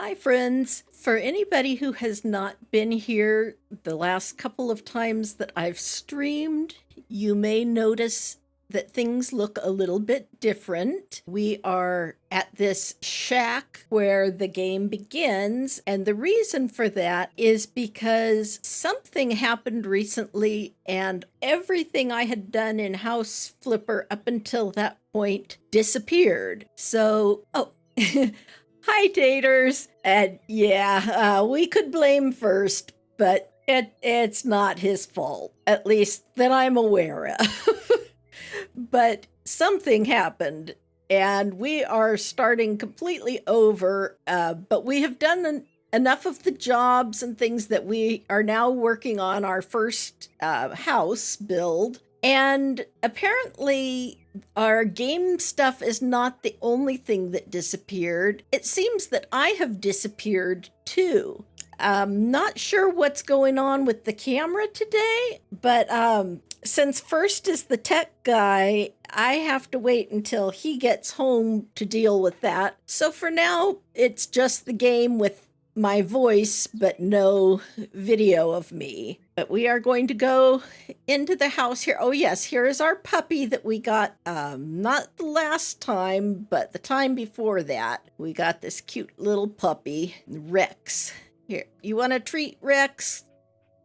Hi, friends. For anybody who has not been here the last couple of times that I've streamed, you may notice that things look a little bit different. We are at this shack where the game begins, and the reason for that is because something happened recently, and everything I had done in House Flipper up until that point disappeared. Hi, daters. And yeah, we could blame first, but it's not his fault, at least that I'm aware of. But something happened, and we are starting completely over. But we have done enough of the jobs and things that we are now working on our first house build. And apparently, our game stuff is not the only thing that disappeared. It seems that I have disappeared too. Not sure what's going on with the camera today, but since First is the tech guy, I have to wait until he gets home to deal with that. So for now, it's just the game with my voice, but no video of me. But we are going to go into the house here. Oh, yes, here is our puppy that we got not the last time, but the time before that. We got this cute little puppy, Rex. Here, you want a treat, Rex?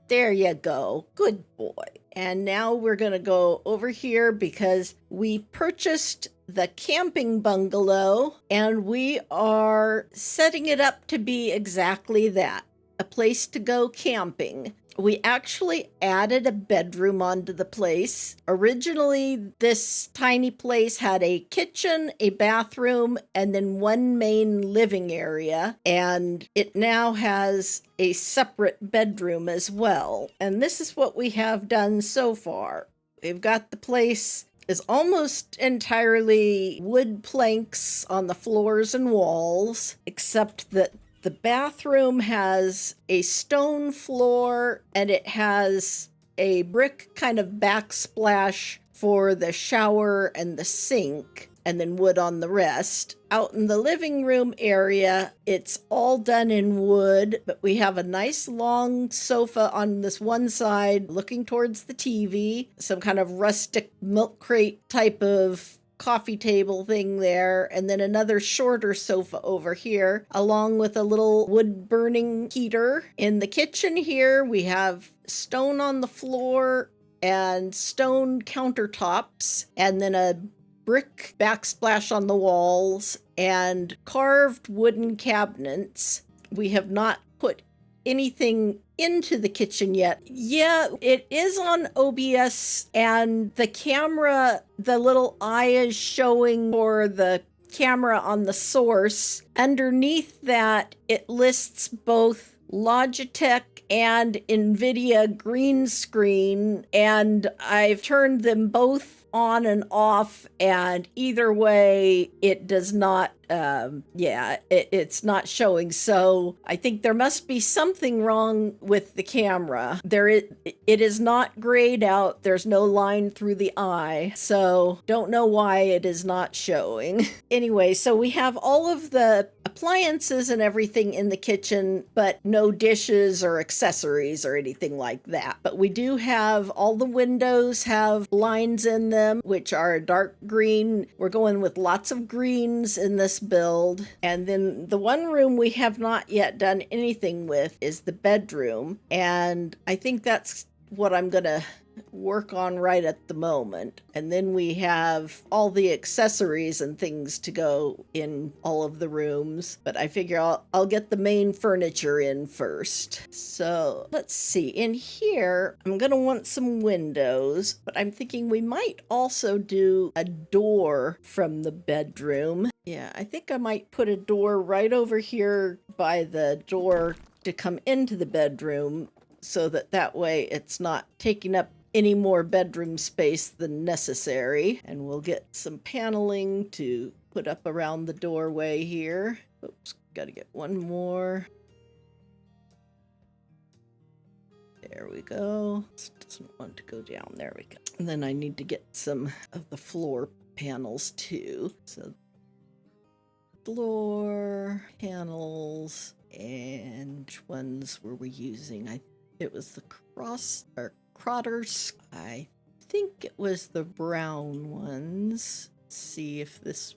There you go. Good boy. And now we're going to go over here because we purchased the camping bungalow and we are setting it up to be exactly that, a place to go camping. We actually added a bedroom onto the place. Originally, this tiny place had a kitchen, a bathroom, and then one main living area. And it now has a separate bedroom as well. And this is what we have done so far. We've got the place is almost entirely wood planks on the floors and walls, except that the bathroom has a stone floor and it has a brick kind of backsplash for the shower and the sink, and then wood on the rest. Out in the living room area, it's all done in wood, but we have a nice long sofa on this one side looking towards the TV, some kind of rustic milk crate type of coffee table thing there, and then another shorter sofa over here, along with a little wood burning heater. In the kitchen here, we have stone on the floor and stone countertops, and then a brick backsplash on the walls and carved wooden cabinets. We have not put anything into the kitchen yet. Yeah, it is on OBS, and the camera, the little eye is showing for the camera on the source. Underneath that, it lists both Logitech and NVIDIA green screen, and I've turned them both on and off, and either way, it does not, it's not showing. So I think there must be something wrong with the camera. It is not grayed out. There's no line through the eye. So don't know why it is not showing. Anyway, so we have all of the appliances and everything in the kitchen, but no dishes or accessories or anything like that. But we do have all the windows have blinds in them, which are dark green. We're going with lots of greens in this build. And then the one room we have not yet done anything with is the bedroom. And I think that's what I'm going to work on right at the moment. And then we have all the accessories and things to go in all of the rooms, but I figure I'll get the main furniture in first. So let's see, in here I'm gonna want some windows, but I'm thinking we might also do a door from the bedroom. Yeah, I think I might put a door right over here by the door to come into the bedroom, so that way it's not taking up any more bedroom space than necessary. And we'll get some paneling to put up around the doorway here. Oops, gotta get one more. There we go. This doesn't want to go down. There we go. And then I need to get some of the floor panels too. So floor panels, and which ones were we using? It was the crotters. I think it was the brown ones. Let's see if this.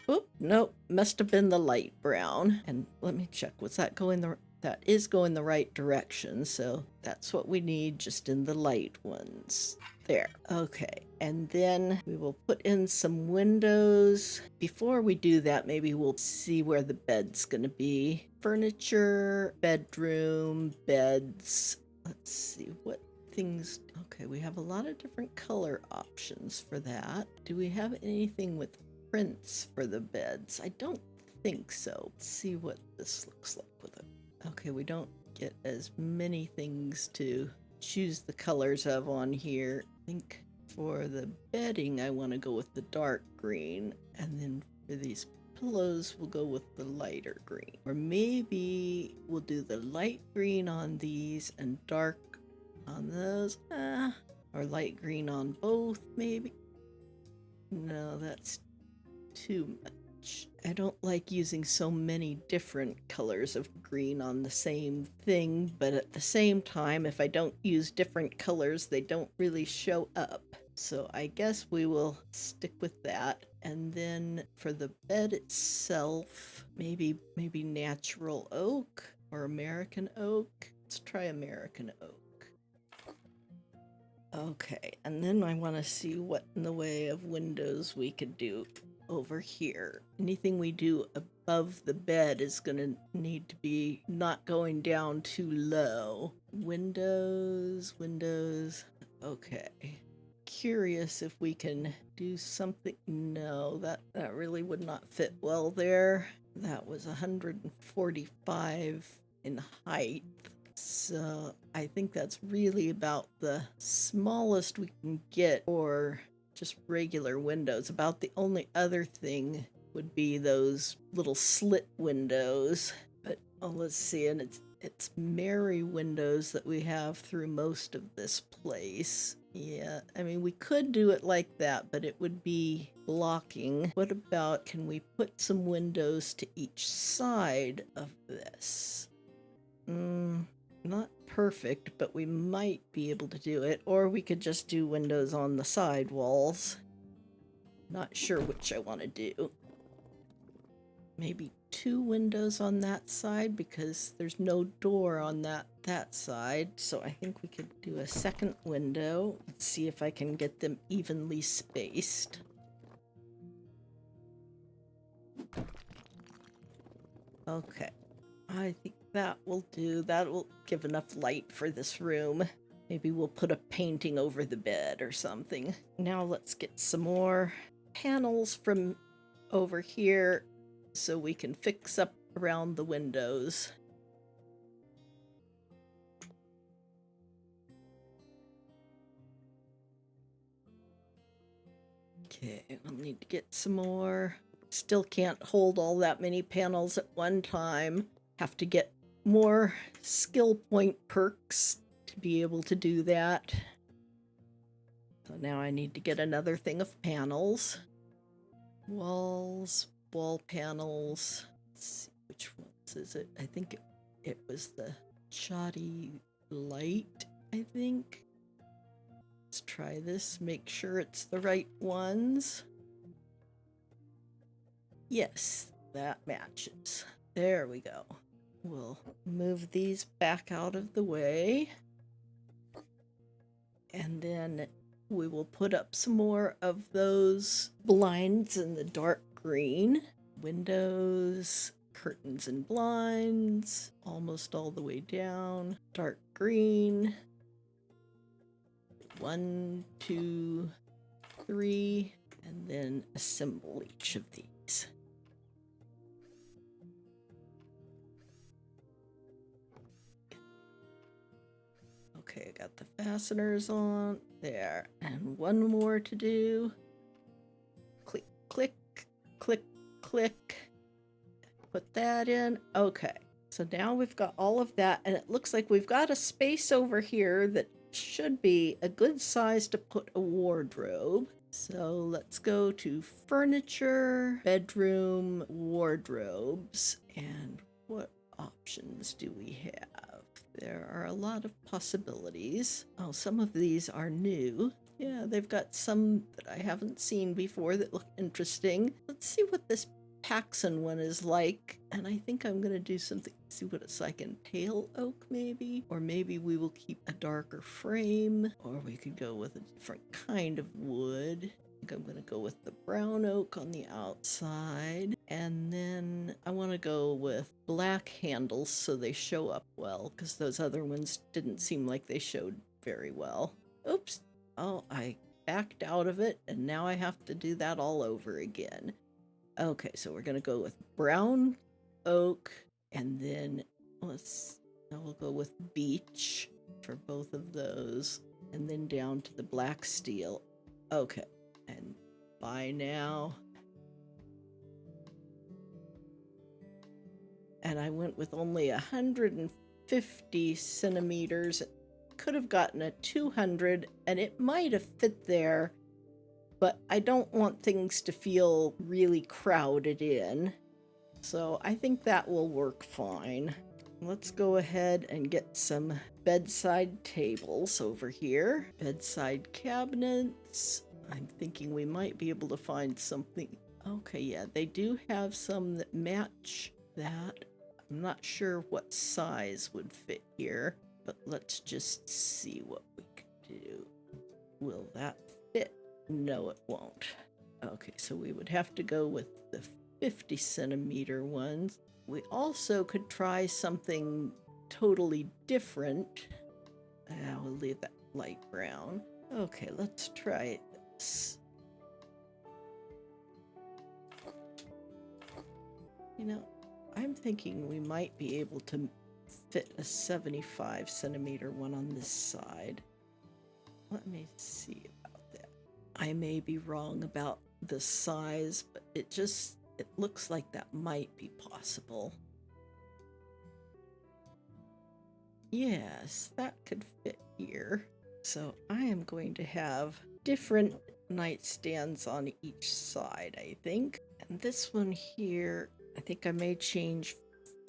Oop, nope, must have been the light brown. And let me check. Was that going the? That is going the right direction. So that's what we need, just in the light ones. There. Okay. And then we will put in some windows. Before we do that, maybe we'll see where the bed's going to be. Furniture, bedroom, beds. Let's see what things. Okay, we have a lot of different color options for that. Do we have anything with prints for the beds? I don't think so. Let's see what this looks like with it. Okay, we don't get as many things to choose the colors of on here. I think for the bedding, I want to go with the dark green, and then for these pillows, we'll go with the lighter green. Or maybe we'll do the light green on these and dark on those. Or light green on both, maybe. No, that's too much. I don't like using so many different colors of green on the same thing, but at the same time, if I don't use different colors, they don't really show up. So I guess we will stick with that. And then for the bed itself, maybe natural oak or American oak. Let's try American oak. Okay, and then I want to see what in the way of windows we could do over here. Anything we do above the bed is going to need to be not going down too low. Windows. Okay. Curious if we can do something. No, that really would not fit well there. That was 145 in height. So I think that's really about the smallest we can get, or just regular windows. About the only other thing would be those little slit windows. But let's see, and it's Mary windows that we have through most of this place. Yeah, I mean, we could do it like that, but it would be blocking. What about, can we put some windows to each side of this? Not perfect, but we might be able to do it. Or we could just do windows on the side walls. Not sure which I want to do. Maybe 2 windows on that side, because there's no door on that side. So I think we could do a second window. Let's see if I can get them evenly spaced. Okay. I think that will do. That will give enough light for this room. Maybe we'll put a painting over the bed or something. Now let's get some more panels from over here so we can fix up around the windows. Okay, we'll need to get some more. Still can't hold all that many panels at one time. Have to get more skill point perks to be able to do that. So now I need to get another thing of panels. Walls, wall panels. Let's see, which ones is it? I think it was the shoddy light, I think. Let's try this, make sure it's the right ones. Yes, that matches. There we go. We'll move these back out of the way. And then we will put up some more of those blinds in the dark green. Windows, curtains and blinds, almost all the way down. Dark green. 1, 2, 3, and then assemble each of these. Okay, I got the fasteners on there, and one more to do. Click, click, click, click. Put that in. Okay, so now we've got all of that, and it looks like we've got a space over here that should be a good size to put a wardrobe. So let's go to furniture, bedroom, wardrobes, and what options do we have? There are a lot of possibilities. Oh, some of these are new. Yeah, they've got some that I haven't seen before that look interesting. Let's see what this Paxson one is like, and I think I'm gonna do something, see what it's like in pale oak maybe, or maybe we will keep a darker frame, or we could go with a different kind of wood. I think I'm gonna go with the brown oak on the outside, and then I want to go with black handles so they show up well, because those other ones didn't seem like they showed very well. Oops. Oh, I backed out of it, and now I have to do that all over again. Okay, so we're gonna go with brown oak, and then we'll go with beech for both of those, and then down to the black steel. Okay, and by now, and I went with only 150 centimeters. Could have gotten a 200, and it might have fit there, but I don't want things to feel really crowded in. So I think that will work fine. Let's go ahead and get some bedside tables over here. Bedside cabinets. I'm thinking we might be able to find something. Okay, yeah, they do have some that match that. I'm not sure what size would fit here, but let's just see what we can do. Will that fit? No, it won't. Okay, so we would have to go with the 50 centimeter ones. We also could try something totally different. We'll leave that light brown. Okay, let's try this. You know, I'm thinking we might be able to fit a 75 centimeter one on this side. Let me see about that. I may be wrong about the size, but it looks like that might be possible. Yes, that could fit here. So I am going to have different nightstands on each side, I think. And this one here, I think I may change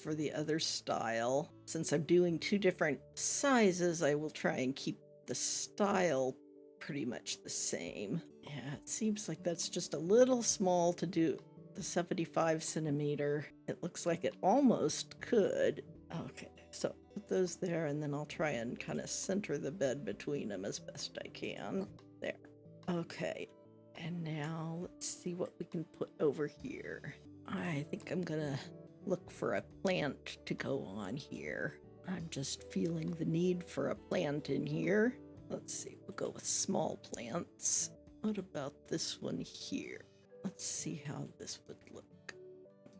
for the other style. Since I'm doing two different sizes, I will try and keep the style pretty much the same. Yeah, it seems like that's just a little small to do the 75 centimeter. It looks like it almost could. Okay, so put those there, and then I'll try and kind of center the bed between them as best I can. There. Okay, and now let's see what we can put over here. I think I'm gonna look for a plant to go on here. I'm just feeling the need for a plant in here. Let's see, we'll go with small plants. What about this one here? Let's see how this would look.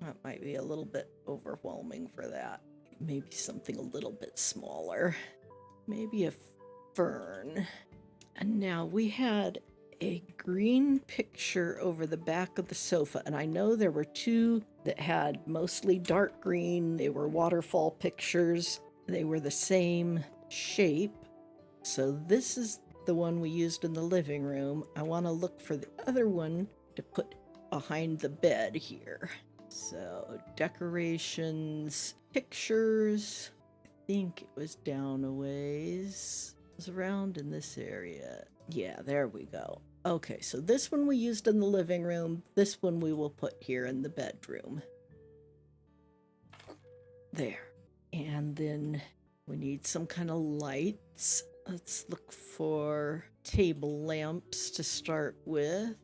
That might be a little bit overwhelming for that. Maybe something a little bit smaller. Maybe a fern. And now we had a green picture over the back of the sofa, and I know there were two that had mostly dark green. They were waterfall pictures. They were the same shape. So this is the one we used in the living room. I want to look for the other one to put behind the bed here. So decorations, pictures. I think it was down a ways. It was around in this area. Yeah, there we go. Okay, so this one we used in the living room. This one we will put here in the bedroom. There. And then we need some kind of lights. Let's look for table lamps to start with.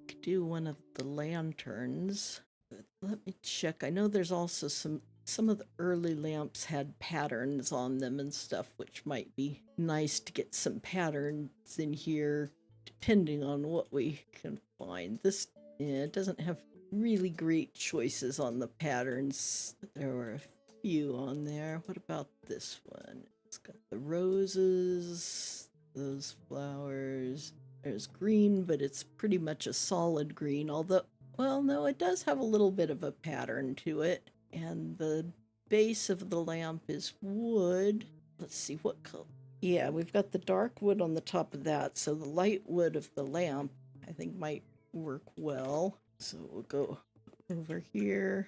Could do one of the lanterns. But let me check. I know there's also some of the early lamps had patterns on them and stuff, which might be nice to get some patterns in here, depending on what we can find. This, yeah, it doesn't have really great choices on the patterns. There were a few on there. What about this one? It's got the roses, those flowers. There's green, but it's pretty much a solid green, although, well, no, it does have a little bit of a pattern to it. And the base of the lamp is wood. Let's see what color. Yeah, we've got the dark wood on the top of that, so the light wood of the lamp I think might work well. So we'll go over here.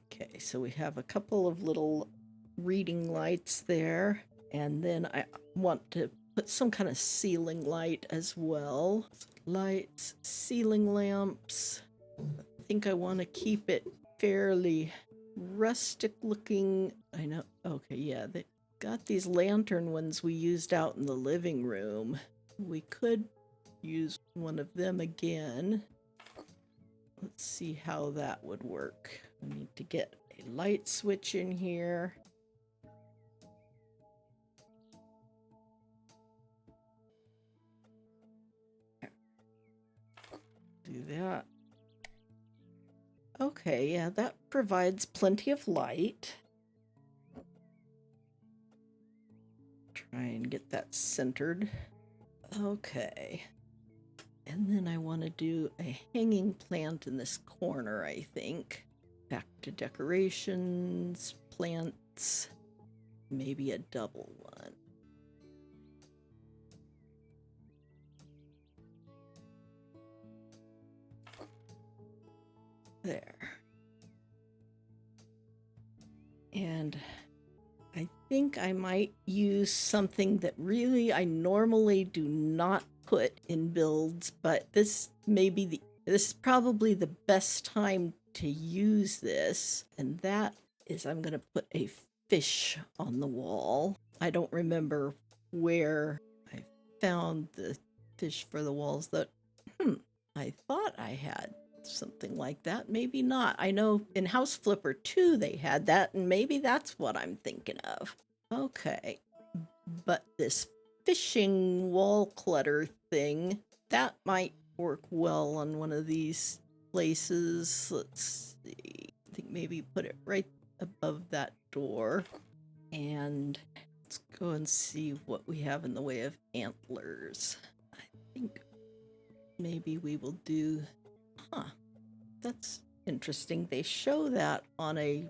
Okay, so we have a couple of little reading lights there. And then I want to put some kind of ceiling light as well. Lights, ceiling lamps. I think I want to keep it fairly rustic looking. I know. Okay, yeah, they got these lantern ones we used out in the living room. We could use one of them again. Let's see how that would work. We need to get a light switch in here. Do that. Okay, yeah, that provides plenty of light. Try and get that centered. Okay. And then I want to do a hanging plant in this corner, I think. Back to decorations, plants, maybe a double one. There. And I think I might use something that really I normally do not put in builds, but this is probably the best time to use this, and that is I'm going to put a fish on the wall. I don't remember where I found the fish for the walls that I thought I had something like that. Maybe not. I know in House Flipper 2 they had that, and maybe that's what I'm thinking of. Okay. But this fishing wall clutter thing, that might work well on one of these places. Let's see. I think maybe put it right above that door. And let's go and see what we have in the way of antlers. I think maybe we will do... that's interesting. They show that on a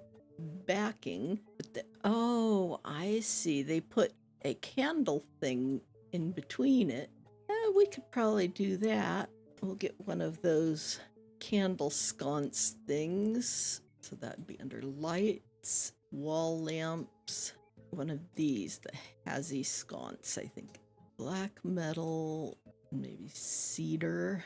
backing. But oh, I see. They put a candle thing in between it. We could probably do that. We'll get one of those candle sconce things. So that'd be under lights, wall lamps. One of these, the Hazy sconce, I think. Black metal, maybe cedar.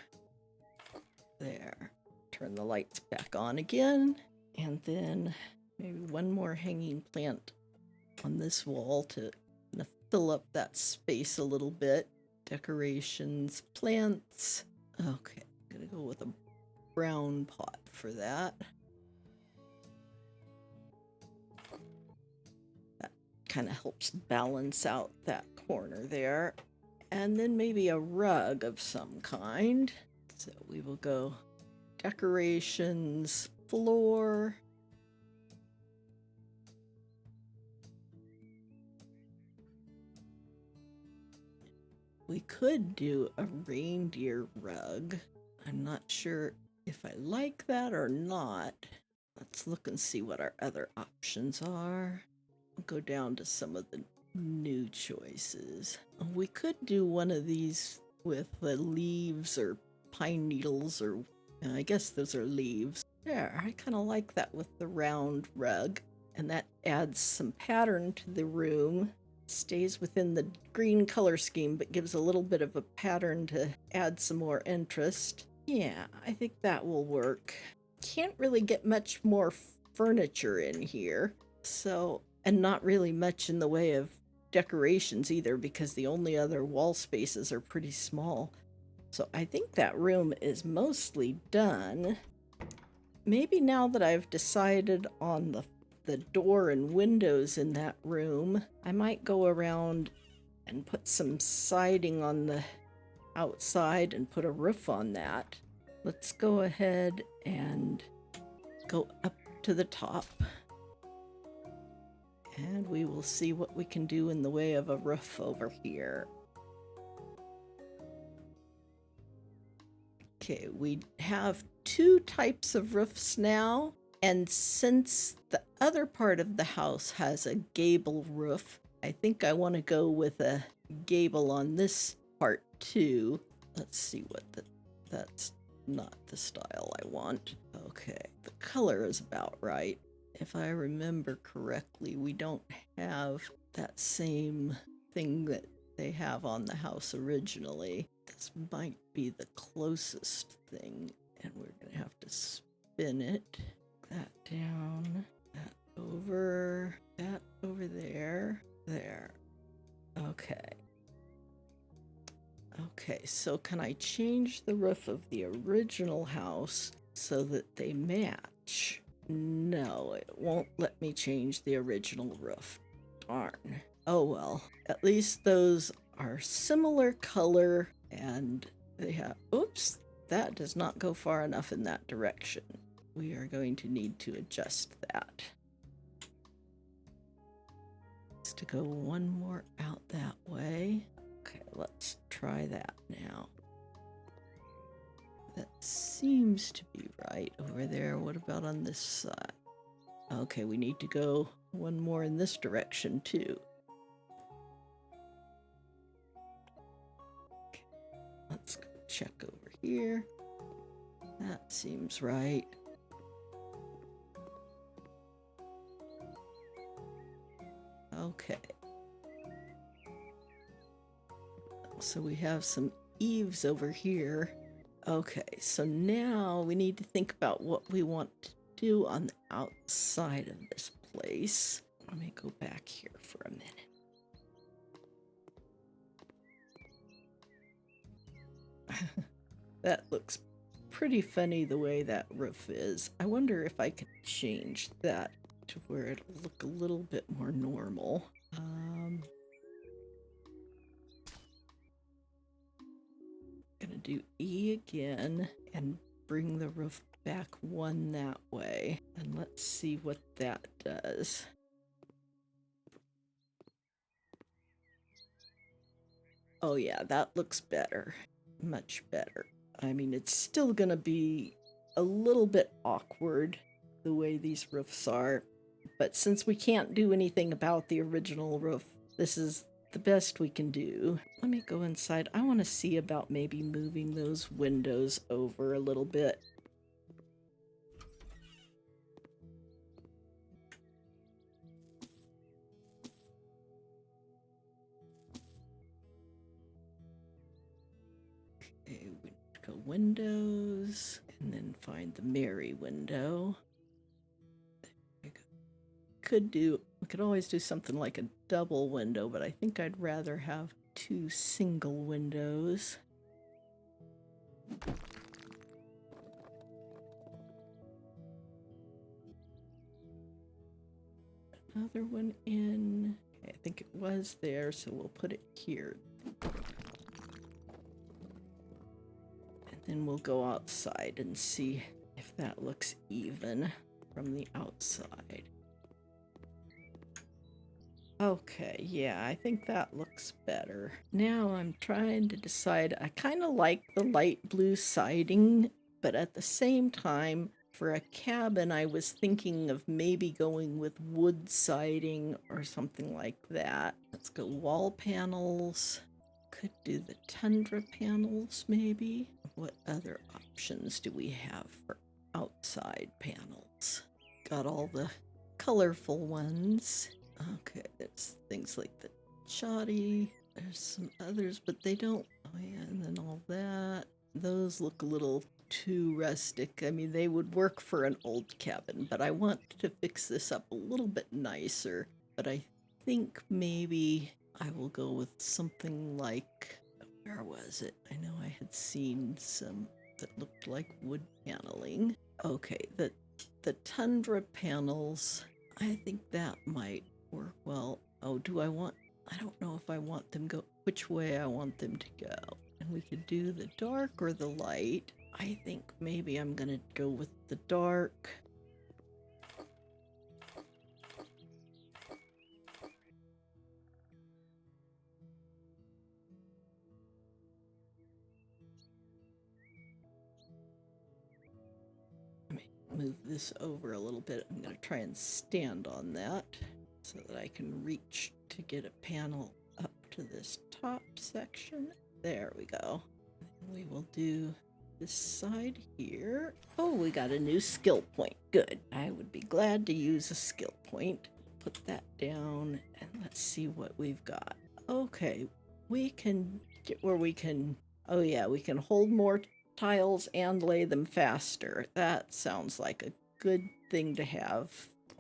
There. Turn the lights back on again. And then maybe one more hanging plant on this wall to fill up that space a little bit. Decorations, plants. Okay, I'm gonna go with a brown pot for that. That kind of helps balance out that corner there. And then maybe a rug of some kind. So we will go decorations, floor. We could do a reindeer rug. I'm not sure if I like that or not. Let's look and see what our other options are. I'll go down to some of the new choices. We could do one of these with the leaves or pine needles, or I guess those are leaves. There, I kind of like that with the round rug, and that adds some pattern to the room. Stays within the green color scheme, but gives a little bit of a pattern to add some more interest. Yeah, I think that will work. Can't really get much more furniture in here, so, and not really much in the way of decorations either, because the only other wall spaces are pretty small. So I think that room is mostly done. Maybe now that I've decided on the door and windows in that room, I might go around and put some siding on the outside and put a roof on that. Let's go ahead and go up to the top, and we will see what we can do in the way of a roof over here. Okay, we have two types of roofs now. And since the other part of the house has a gable roof, I think I want to go with a gable on this part too. Let's see what that's not the style I want. Okay, the color is about right. If I remember correctly, we don't have that same thing that they have on the house originally. This might be the closest thing, and we're gonna have to spin it. That down, that over there, there. Okay. Okay, so can I change the roof of the original house so that they match? No, it won't let me change the original roof. Darn. Oh well, at least those are similar color and they have, oops, that does not go far enough in that direction. We are going to need to adjust that. It's to go one more out that way. Okay, let's try that now. That seems to be right over there. What about on this side? Okay, we need to go one more in this direction too. Okay, let's go check over here. That seems right. Okay. So we have some eaves over here. Okay, so now we need to think about what we want to do on the outside of this place. Let me go back here for a minute. That looks pretty funny the way that roof is. I wonder if I could change that to where it'll look a little bit more normal. Gonna do E again and bring the roof back one that way. And let's see what that does. Oh yeah, that looks better. Much better. I mean, it's still gonna be a little bit awkward the way these roofs are, but since we can't do anything about the original roof, this is the best we can do. Let me go inside. I want to see about maybe moving those windows over a little bit. Okay, we go windows and then find the Mary window. We could always do something like a double window, but I think I'd rather have 2 single windows. Another one in. Okay, I think it was there, so we'll put it here. And then we'll go outside and see if that looks even from the outside. Okay, yeah, I think that looks better. Now I'm trying to decide. I kind of like the light blue siding, but at the same time, for a cabin, I was thinking of maybe going with wood siding or something like that. Let's go wall panels. Could do the tundra panels, maybe. What other options do we have for outside panels? Got all the colorful ones. Okay, there's things like the shoddy. There's some others, but they don't. Oh yeah, and then all that. Those look a little too rustic. I mean, they would work for an old cabin, but I want to fix this up a little bit nicer. But I think maybe I will go with something like, where was it? I know I had seen some that looked like wood paneling. Okay, the tundra panels, I think that might work well. Oh, I don't know if I want them which way I want them to go. And we could do the dark or the light. I think maybe I'm gonna go with the dark. Let me move this over a little bit. I'm gonna try and stand on that so that I can reach to get a panel up to this top section. There we go. We will do this side here. Oh, we got a new skill point. Good. I would be glad to use a skill point. Put that down and let's see what we've got. Okay, we can get where we can, oh yeah, we can hold more tiles and lay them faster. That sounds like a good thing to have.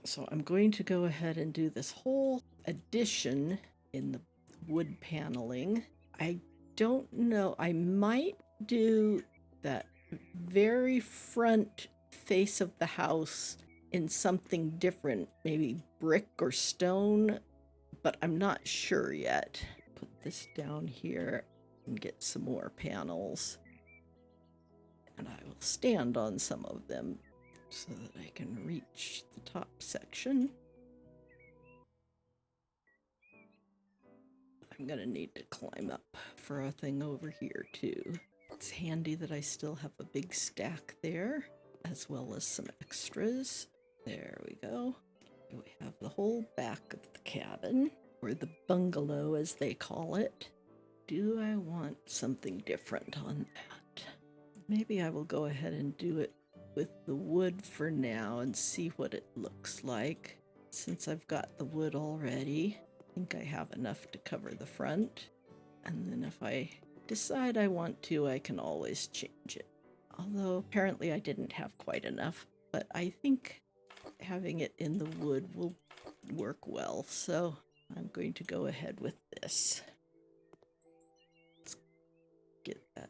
So I'm going to go ahead and do this whole addition in the wood paneling. I don't know, I might do that very front face of the house in something different, maybe brick or stone, but I'm not sure yet. Put this down here and get some more panels. And I will stand on some of them so that I can reach the top section. I'm gonna need to climb up for a thing over here too. It's handy that I still have a big stack there, as well as some extras. There we go. We have the whole back of the cabin, or the bungalow as they call it. Do I want something different on that? Maybe I will go ahead and do it with the wood for now and see what it looks like. Since I've got the wood already, I think I have enough to cover the front. And then if I decide I want to, I can always change it. Although apparently I didn't have quite enough, but I think having it in the wood will work well. So I'm going to go ahead with this. Let's get that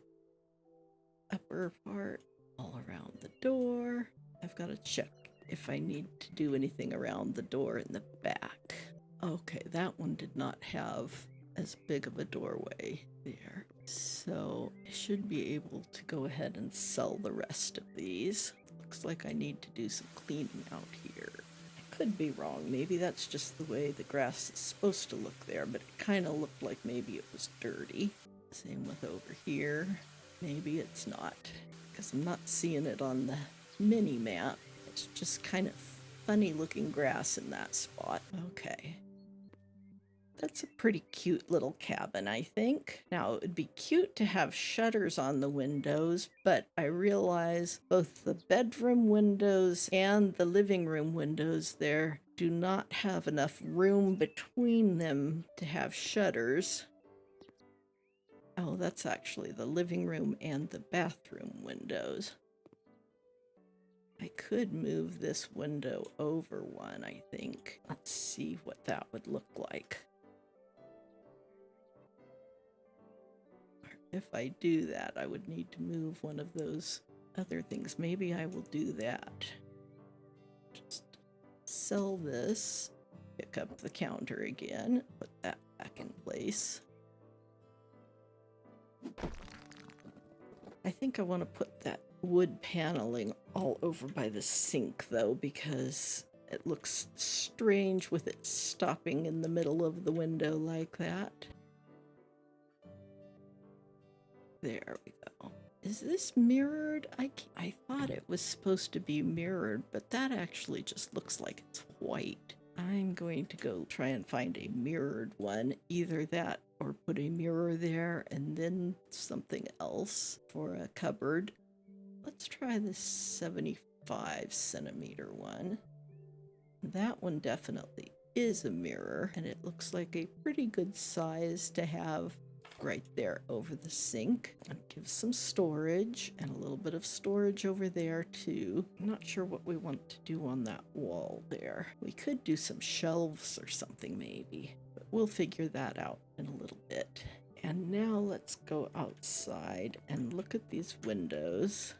upper part all around the door. I've got to check if I need to do anything around the door in the back. Okay, that one did not have as big of a doorway there. So I should be able to go ahead and sell the rest of these. Looks like I need to do some cleaning out here. I could be wrong. Maybe that's just the way the grass is supposed to look there, but it kind of looked like maybe it was dirty. Same with over here. Maybe it's not, because I'm not seeing it on the mini map. It's just kind of funny looking grass in that spot. Okay. That's a pretty cute little cabin, I think. Now, it would be cute to have shutters on the windows, but I realize both the bedroom windows and the living room windows there do not have enough room between them to have shutters. Oh, that's actually the living room and the bathroom windows. I could move this window over one, I think. Let's see what that would look like. If I do that, I would need to move one of those other things. Maybe I will do that. Just sell this, pick up the counter again, put that back in place. I think I want to put that wood paneling all over by the sink though, because it looks strange with it stopping in the middle of the window like that. There we go. Is this mirrored? I thought it was supposed to be mirrored, but that actually just looks like it's white. I'm going to go try and find a mirrored one, either that or put a mirror there and then something else for a cupboard. Let's try this 75 centimeter one. That one definitely is a mirror, and it looks like a pretty good size to have right there over the sink. And give some storage and a little bit of storage over there too. I'm not sure what we want to do on that wall there. We could do some shelves or something maybe, but we'll figure that out in a little bit. And now let's go outside and look at these windows.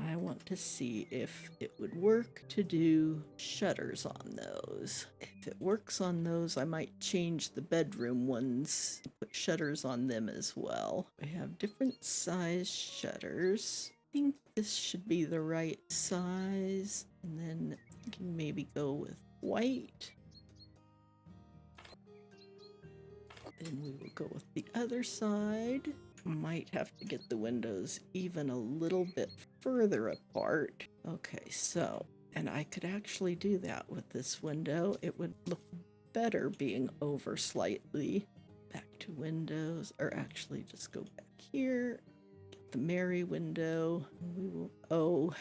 I want to see if it would work to do shutters on those. If it works on those, I might change the bedroom ones, put shutters on them as well. We have different size shutters. I think this should be the right size. And then I can maybe go with white. Then we will go with the other side. Might have to get the windows even a little bit further apart. Okay, so, and I could actually do that with this window. It would look better being over slightly. Back to windows, or actually just go back here. Get the Mary window. We will. Oh,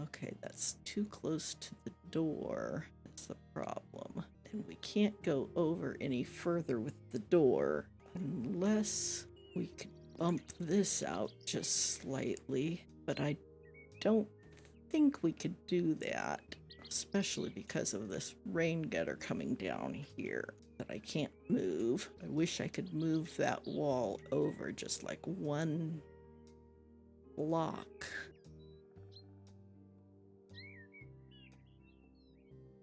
okay, that's too close to the door. That's the problem. And we can't go over any further with the door unless we could bump this out just slightly. But I don't think we could do that, especially because of this rain gutter coming down here that I can't move. I wish I could move that wall over just like one block.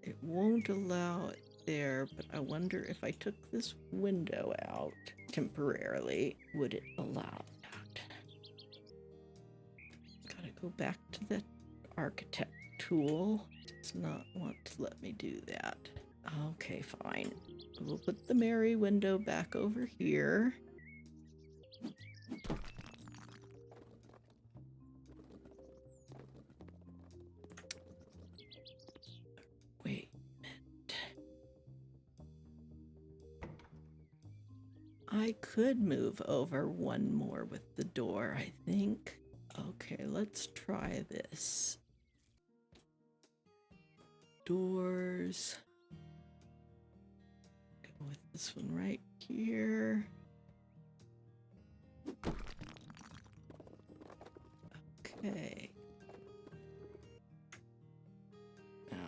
It won't allow it there, but I wonder if I took this window out temporarily, would it allow that? Gotta go back to the architect tool. Does not want to let me do that. Okay, fine. We'll put the Mary window back over here. Wait a minute. I could move over one more with the door, I think. Okay, let's try this. Doors. Go with this one right here. Okay. Now,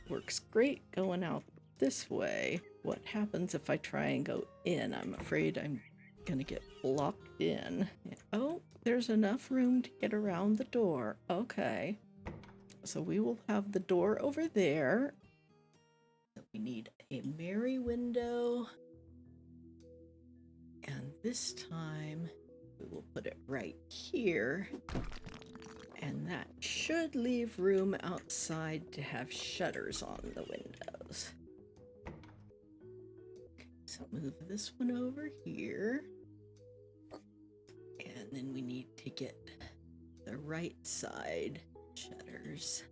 works great going out this way. What happens if I try and go in? I'm afraid I'm gonna get blocked in. Oh, there's enough room to get around the door. Okay. So we will have the door over there. We need a Mary window. And this time we will put it right here. And that should leave room outside to have shutters on the windows. Okay, so move this one over here. And then we need to get the right side shutters.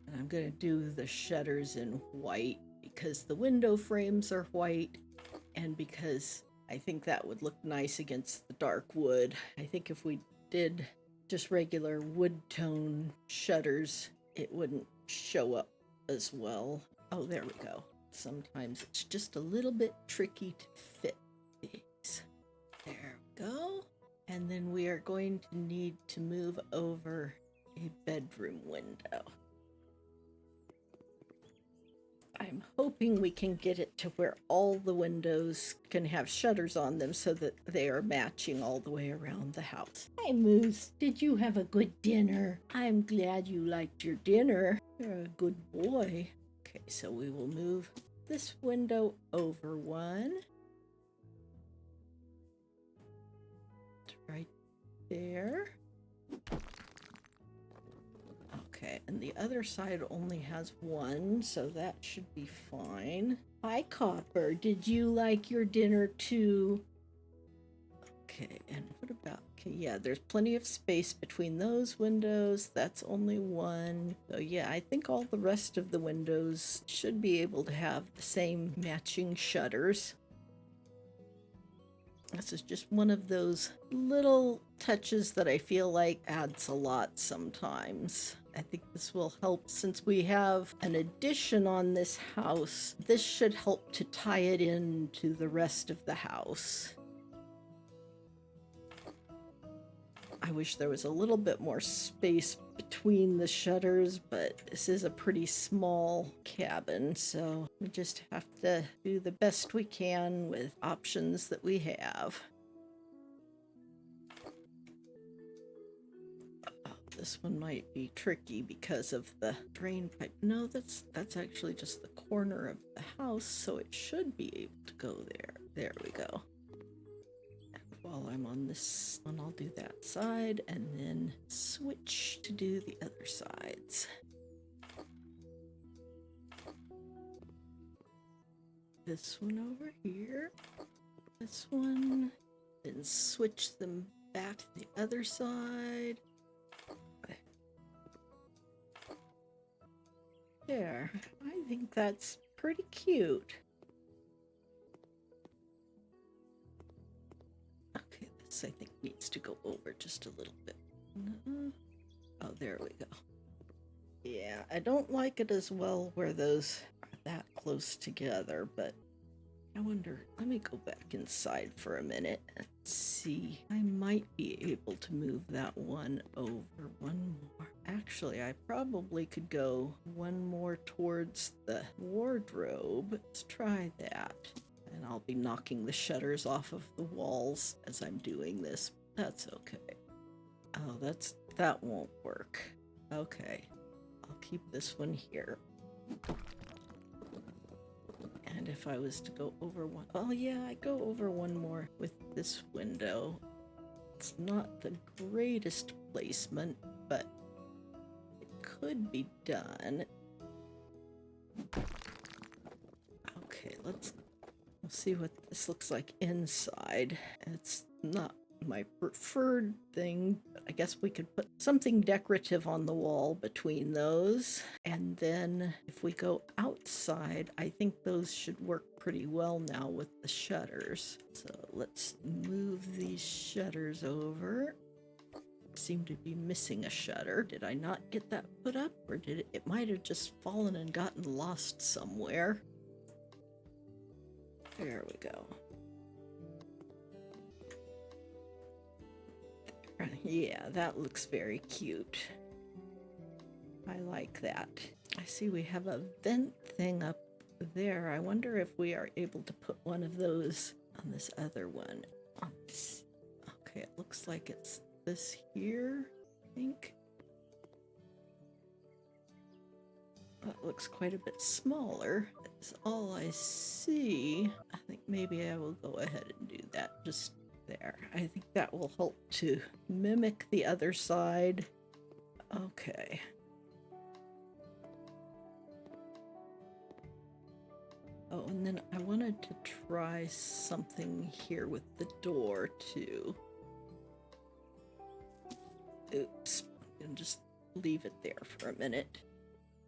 And I'm going to do the shutters in white because the window frames are white and because I think that would look nice against the dark wood. I think if we did just regular wood tone shutters, it wouldn't show up as well. Oh, there we go. Sometimes it's just a little bit tricky to fit these. There we go. And then we are going to need to move over a bedroom window. I'm hoping we can get it to where all the windows can have shutters on them so that they are matching all the way around the house. Hi, Moose. Did you have a good dinner? I'm glad you liked your dinner. You're a good boy. Okay, so we will move this window over one. It's right there. Okay, and the other side only has one, so that should be fine. Hi, Copper. Did you like your dinner too? Okay, and what about... Okay, yeah, there's plenty of space between those windows. That's only one. So yeah, I think all the rest of the windows should be able to have the same matching shutters. This is just one of those little touches that I feel like adds a lot sometimes. I think this will help since we have an addition on this house. This should help to tie it into the rest of the house. I wish there was a little bit more space between the shutters, but this is a pretty small cabin, so we just have to do the best we can with options that we have. Oh, this one might be tricky because of the drain pipe. No, that's actually just the corner of the house, so it should be able to go there. There we go. While I'm on this one, I'll do that side and then switch to do the other sides. This one over here, this one, then switch them back to the other side. There, I think that's pretty cute. this, I think, needs to go over just a little bit. Oh, there we go. Yeah, I don't like it as well where those are that close together, but I wonder, let me go back inside for a minute and see. I might be able to move that one over one more. Actually, I probably could go one more towards the wardrobe. Let's try that. And I'll be knocking the shutters off of the walls as I'm doing this. That's okay. Oh, that won't work. Okay. I'll keep this one here. And if I was to go over one, oh yeah, I go over one more with this window. It's not the greatest placement, but it could be done. Okay, let's see what this looks like inside. It's not my preferred thing, but I guess we could put something decorative on the wall between those. And then if we go outside, I think those should work pretty well now with the shutters. So let's move these shutters over. Seem to be missing a shutter. Did I not get that put up, or did it might have just fallen and gotten lost somewhere. There we go. Yeah, that looks very cute. I like that. I see we have a vent thing up there. I wonder if we are able to put one of those on this other one. Okay, it looks like it's this here, I think. That looks quite a bit smaller. That's all I see. I think maybe I will go ahead and do that just there. I think that will help to mimic the other side. Okay. Oh, and then I wanted to try something here with the door too. Oops. And just leave it there for a minute.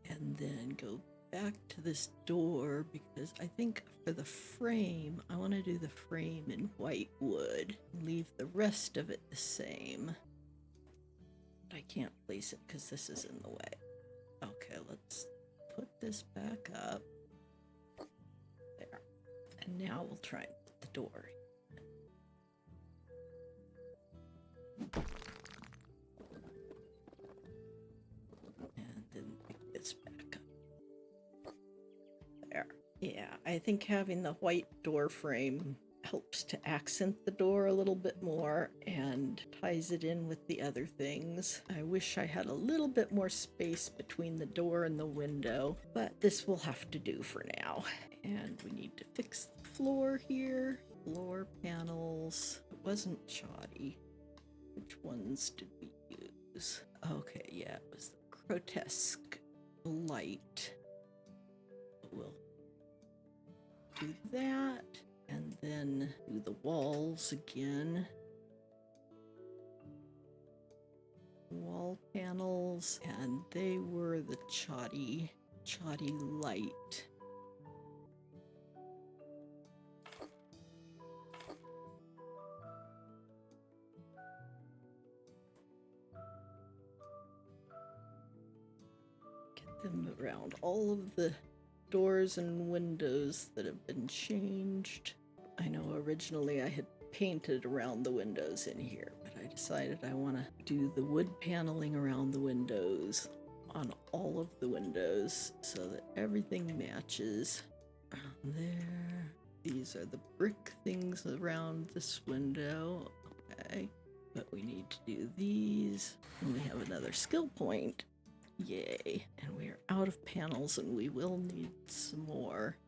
And then go back to this door because I think for the frame, I want to do the frame in white wood. Leave the rest of it the same. But I can't place it because this is in the way. Okay, let's put this back up. There. And now we'll try and put the door in. And then pick this back up. There. Yeah, I think having the white door frame helps to accent the door a little bit more and ties it in with the other things. I wish I had a little bit more space between the door and the window, but this will have to do for now. And we need to fix the floor here. Floor panels. It wasn't shoddy. Which ones did we use? Okay, yeah, it was the grotesque light. We'll do that. And then do the walls again. Wall panels, and they were the chalky light. Get them around all of the doors and windows that have been changed. I know originally I had painted around the windows in here, but I decided I want to do the wood paneling around the windows on all of the windows so that everything matches. Around there. These are the brick things around this window. Okay, but we need to do these. And we have another skill point. Yay. And we are out of panels and we will need some more.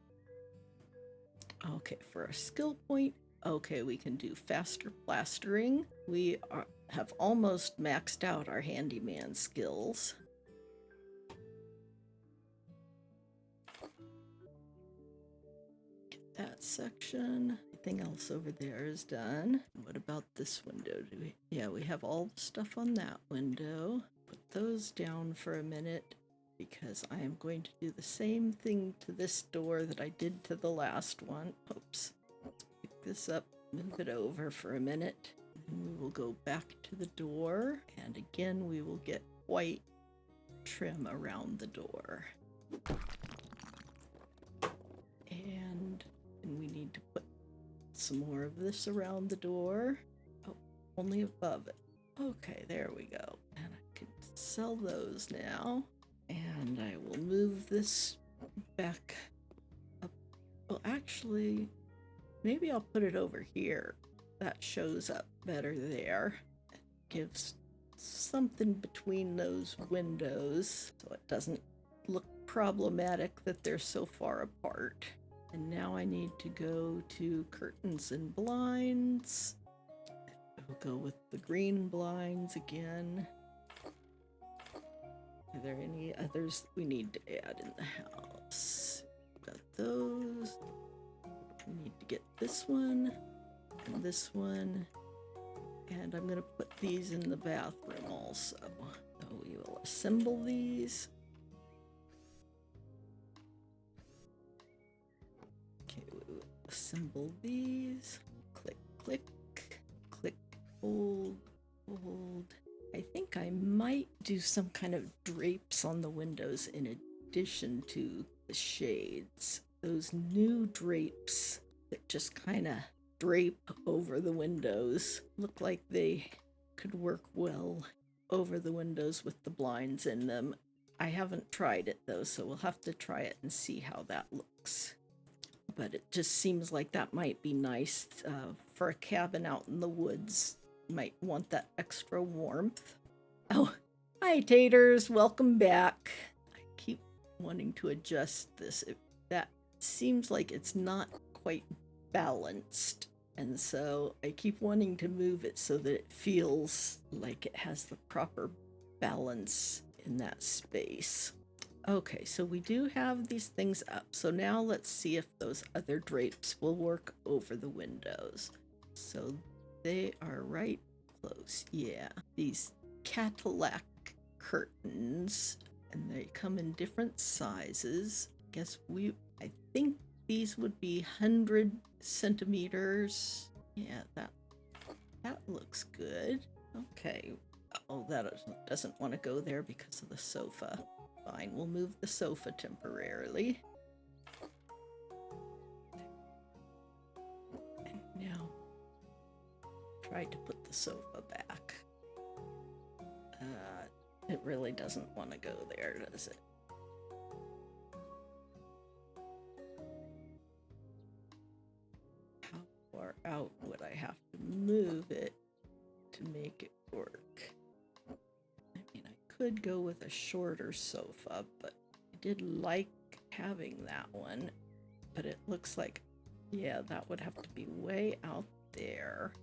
Okay, for a skill point, okay, we can do faster plastering. We have almost maxed out our handyman skills. Get that section. Everything else over there is done. What about this window? Yeah, we have all the stuff on that window. Put those down for a minute because I am going to do the same thing to this door that I did to the last one. Oops. Let's pick this up, move it over for a minute. And we will go back to the door, and again we will get white trim around the door. And we need to put some more of this around the door. Oh, only above it. Okay, there we go. And I can sell those now. And I will move this back up. Well, actually, maybe I'll put it over here. That shows up better there. It gives something between those windows so it doesn't look problematic that they're so far apart. And now I need to go to curtains and blinds. We'll go with the green blinds again. Are there any others we need to add in the house? Got those. We need to get this one and this one. And I'm going to put these in the bathroom also. So we will assemble these. Okay, we will assemble these. Click, click, click, hold, hold. I think I might do some kind of drapes on the windows in addition to the shades. Those new drapes that just kind of drape over the windows look like they could work well over the windows with the blinds in them. I haven't tried it though, so we'll have to try it and see how that looks. But it just seems like that might be nice for a cabin out in the woods. Might want that extra warmth. Oh, hi taters, welcome back. I keep wanting to adjust this. That seems like it's not quite balanced, and so I keep wanting to move it so that it feels like it has the proper balance in that space. Okay, so we do have these things up, so now let's see if those other drapes will work over the windows. So they are right close. Yeah, these Cadillac curtains, and they come in different sizes. I think these would be 100 centimeters. Yeah, that looks good. Okay. Oh, that doesn't want to go there because of the sofa. Fine, we'll move the sofa temporarily. And now try to put the sofa back. It really doesn't want to go there, does it? How far out would I have to move it to make it work? I mean, I could go with a shorter sofa, but I did like having that one. But it looks like, yeah, that would have to be way out there.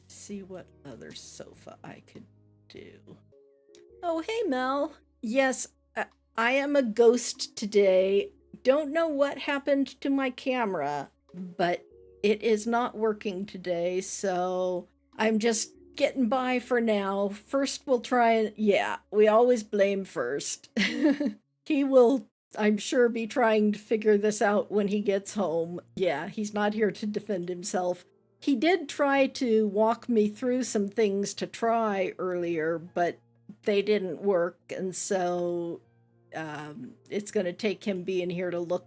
See what other sofa I could do. Oh, hey, Mel. Yes, I am a ghost today. Don't know what happened to my camera, but it is not working today, so I'm just getting by for now. First, we'll try and... Yeah, we always blame first. He will, I'm sure, be trying to figure this out when he gets home. Yeah, he's not here to defend himself. He did try to walk me through some things to try earlier, but they didn't work, and so it's going to take him being here to look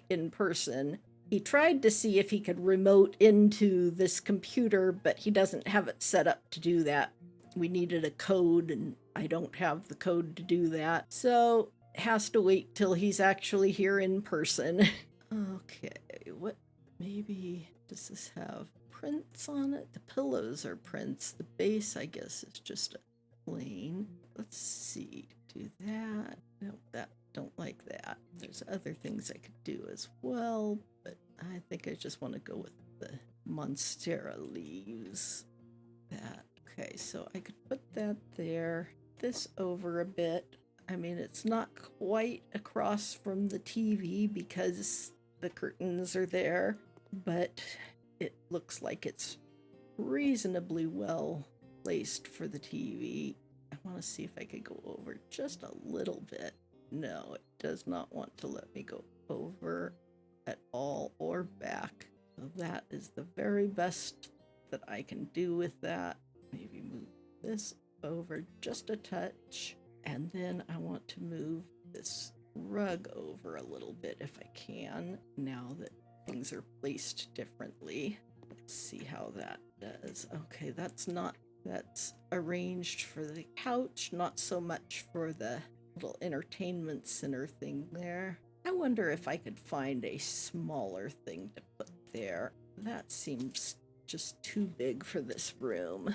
in person. He tried to see if he could remote into this computer, but he doesn't have it set up to do that. We needed a code, and I don't have the code to do that, so it has to wait till he's actually here in person. Okay, what maybe does this have prints on it? The pillows are prints. The base, I guess, is just a plain. Let's see, do that. No, don't like that. There's other things I could do as well, but I think I just want to go with the Monstera leaves. That. Okay, so I could put that there. This over a bit. I mean, it's not quite across from the TV because the curtains are there, but it looks like it's reasonably well placed for the TV. I want to see if I could go over just a little bit. No, it does not want to let me go over at all or back. So that is the very best that I can do with that. maybe move this over just a touch. And then I want to move this rug over a little bit if I can, now that things are placed differently. Let's see how that does. Okay, that's arranged for the couch, not so much for the little entertainment center thing there. I wonder if I could find a smaller thing to put there. That seems just too big for this room.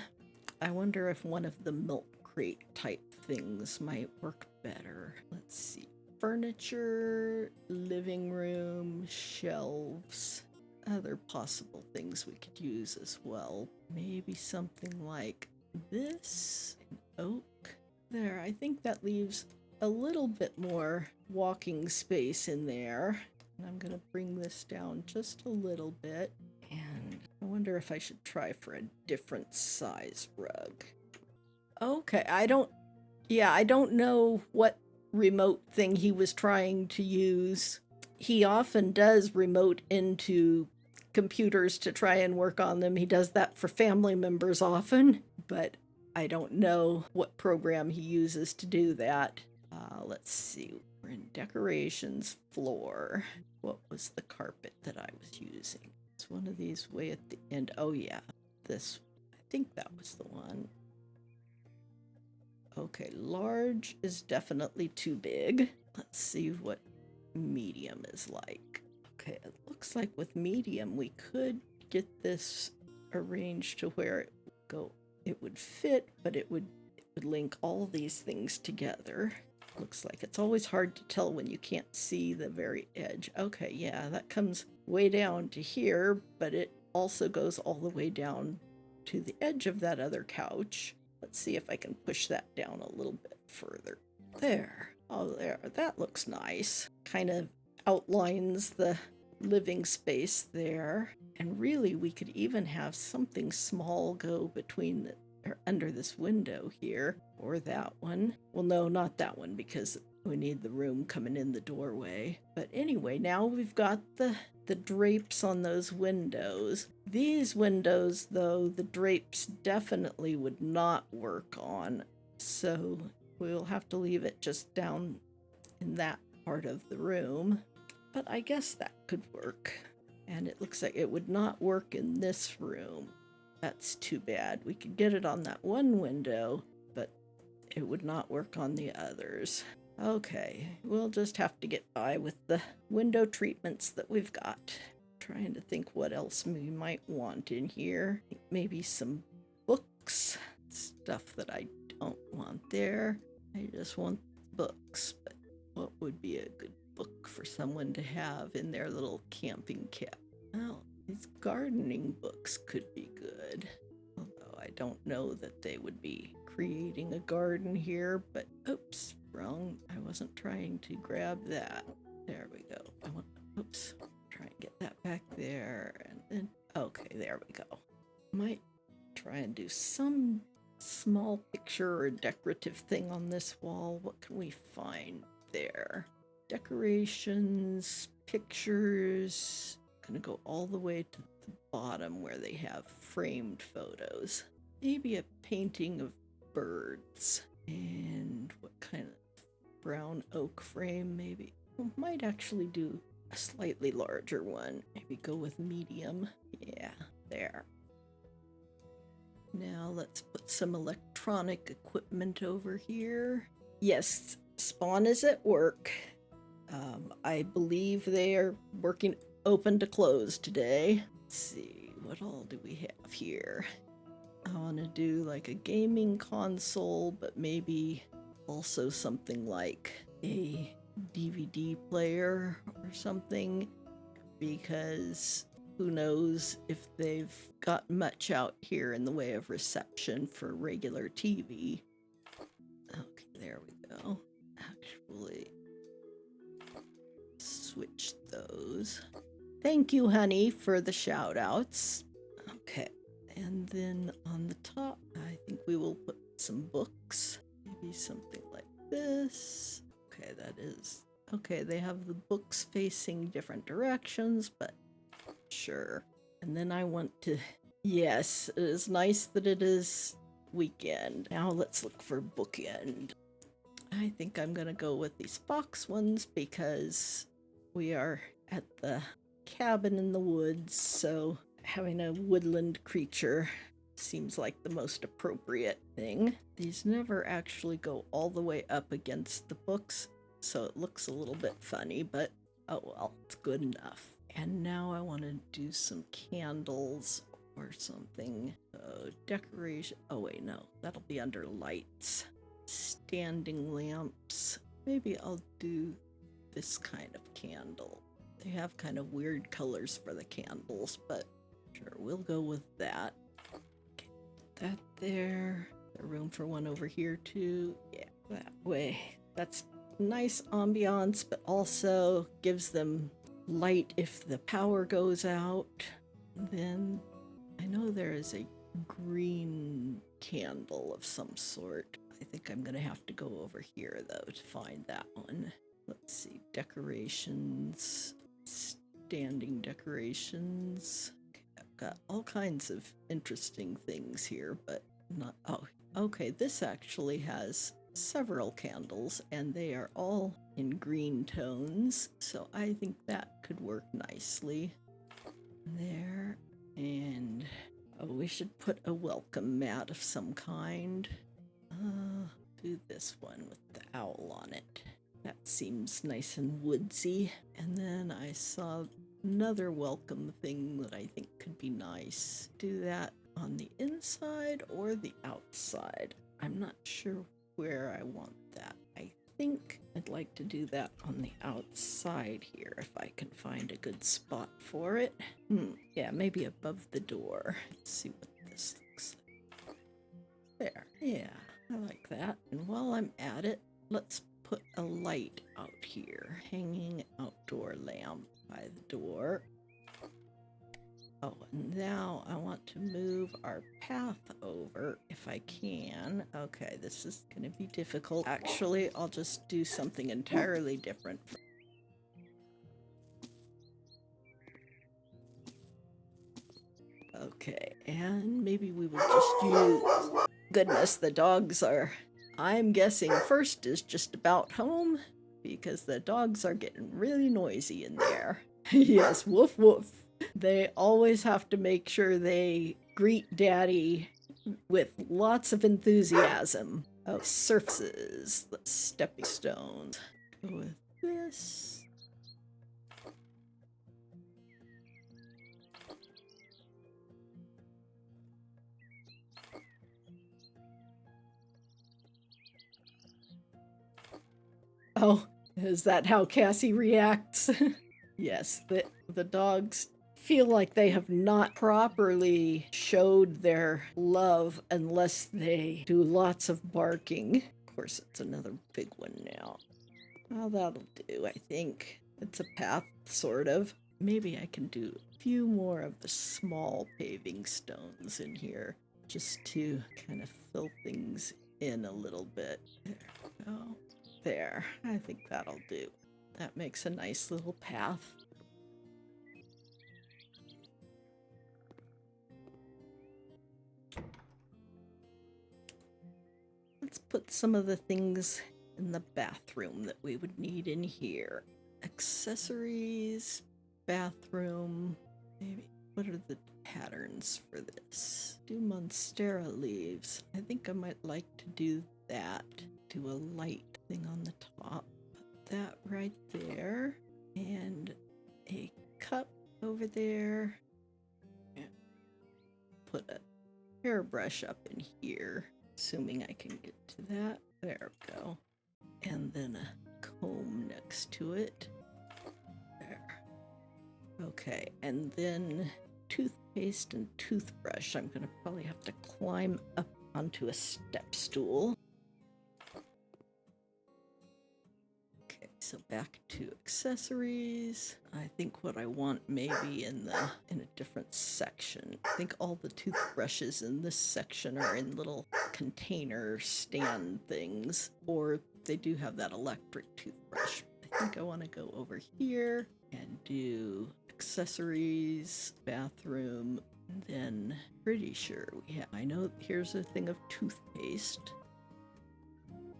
I wonder if one of the milk crate type things might work better. Let's see. Furniture, living room, shelves, other possible things we could use as well. Maybe something like this, an oak. There, I think that leaves a little bit more walking space in there. And I'm gonna bring this down just a little bit. And I wonder if I should try for a different size rug. Okay, I don't know what remote thing he was trying to use. He often does remote into computers to try and work on them. He does that for family members often, but I don't know what program he uses to do that. Let's see. We're in decorations, floor. What was the carpet that I was using? It's one of these way at the end. Oh yeah, this. I think that was the one. Okay, large is definitely too big. Let's see what medium is like. Okay, it looks like with medium we could get this arranged to where it would fit, but it would link all these things together. Looks like it's always hard to tell when you can't see the very edge. Okay, yeah, that comes way down to here, but it also goes all the way down to the edge of that other couch. Let's see if I can push that down a little bit further. There. Oh, there. That looks nice. Kind of outlines the living space there. And really, we could even have something small go between or under this window here, or that one. Well, no, not that one, because we need the room coming in the doorway. But anyway, now we've got the drapes on those windows. These windows, though, the drapes definitely would not work on, so we'll have to leave it just down in that part of the room. But I guess that could work. And it looks like it would not work in this room. That's too bad. We could get it on that one window, but it would not work on the others. Okay, we'll just have to get by with the window treatments that we've got. Trying to think what else we might want in here. Maybe some books, stuff that I don't want there. I just want books, but what would be a good book for someone to have in their little camping kit? Well, these gardening books could be good, although I don't know that they would be creating a garden here, but oops, wrong. I wasn't trying to grab that. There we go. Oops, try and get that back there, and then, okay, there we go. Might try and do some small picture or decorative thing on this wall. What can we find there? Decorations, pictures. Gonna go all the way to the bottom where they have framed photos. Maybe a painting of birds. And what kind of brown oak frame maybe? Might actually do a slightly larger one. Maybe go with medium. Yeah, there. Now let's put some electronic equipment over here. Yes, Spawn is at work. I believe they are working open to close today. Let's see, what all do we have here? I want to do like a gaming console, but maybe also something like a DVD player or something, because who knows if they've got much out here in the way of reception for regular TV. Okay, there we go. Actually, switch those. Thank you, honey, for the shout outs. Okay, and then on the top, I think we will put some books. Maybe something like this. Okay, that is. Okay, they have the books facing different directions, but sure. And then I want to. Yes, it is nice that it is weekend. Now let's look for bookend. I think I'm gonna go with these fox ones because we are at the cabin in the woods, so having a woodland creature seems like the most appropriate thing. These never actually go all the way up against the books, so it looks a little bit funny, but oh well, it's good enough. And now I want to do some candles or something. Decoration. Oh wait, no, that'll be under lights. Standing lamps. Maybe I'll do this kind of candle. They have kind of weird colors for the candles, but sure, we'll go with that. Okay, that there. There's room for one over here too. Yeah, that way. That's nice ambiance, but also gives them light if the power goes out. Then I know there is a green candle of some sort. I think I'm gonna have to go over here though to find that one. Let's see, decorations, standing decorations. Okay, I've got all kinds of interesting things here, but not, oh, okay, this actually has several candles and they are all in green tones, so I think that could work nicely. There, and oh, we should put a welcome mat of some kind. Do this one with the owl on it. That seems nice and woodsy. And then I saw another welcome thing that I think could be nice. Do that on the inside or the outside. I'm not sure where I want that. I think I'd like to do that on the outside here if I can find a good spot for it. Yeah, maybe above the door. Let's see what this looks like. There. Yeah, I like that. And while I'm at it, let's put a light out here. Hanging outdoor lamp by the door. Oh, and now I want to move our path over if I can. Okay, this is going to be difficult. Actually, I'll just do something entirely different. Okay, and maybe we will just use... Goodness, the dogs are... I'm guessing first is just about home because the dogs are getting really noisy in there. Yes, woof woof. They always have to make sure they greet Daddy with lots of enthusiasm. Oh, surfaces, the stepping stones. Go with this. Oh, is that how Cassie reacts? Yes, the dogs feel like they have not properly showed their love unless they do lots of barking. Of course, it's another big one now. Well, that'll do, I think. It's a path, sort of. Maybe I can do a few more of the small paving stones in here just to kind of fill things in a little bit. There we go. There, I think that'll do. That makes a nice little path. Let's put some of the things in the bathroom that we would need in here. Accessories, bathroom, maybe. What are the patterns for this? Do monstera leaves. I think I might like to do that. Do a light thing on the top. Put that right there. And a cup over there. Put a hairbrush up in here. Assuming I can get to that. There we go. And then a comb next to it. There. Okay, and then toothpaste and toothbrush. I'm gonna probably have to climb up onto a step stool. Okay, so back to accessories. I think what I want maybe in a different section. I think all the toothbrushes in this section are in little container stand things, or they do have that electric toothbrush. I think I want to go over here and do accessories, bathroom, And then pretty sure we have, I know here's a thing of toothpaste. And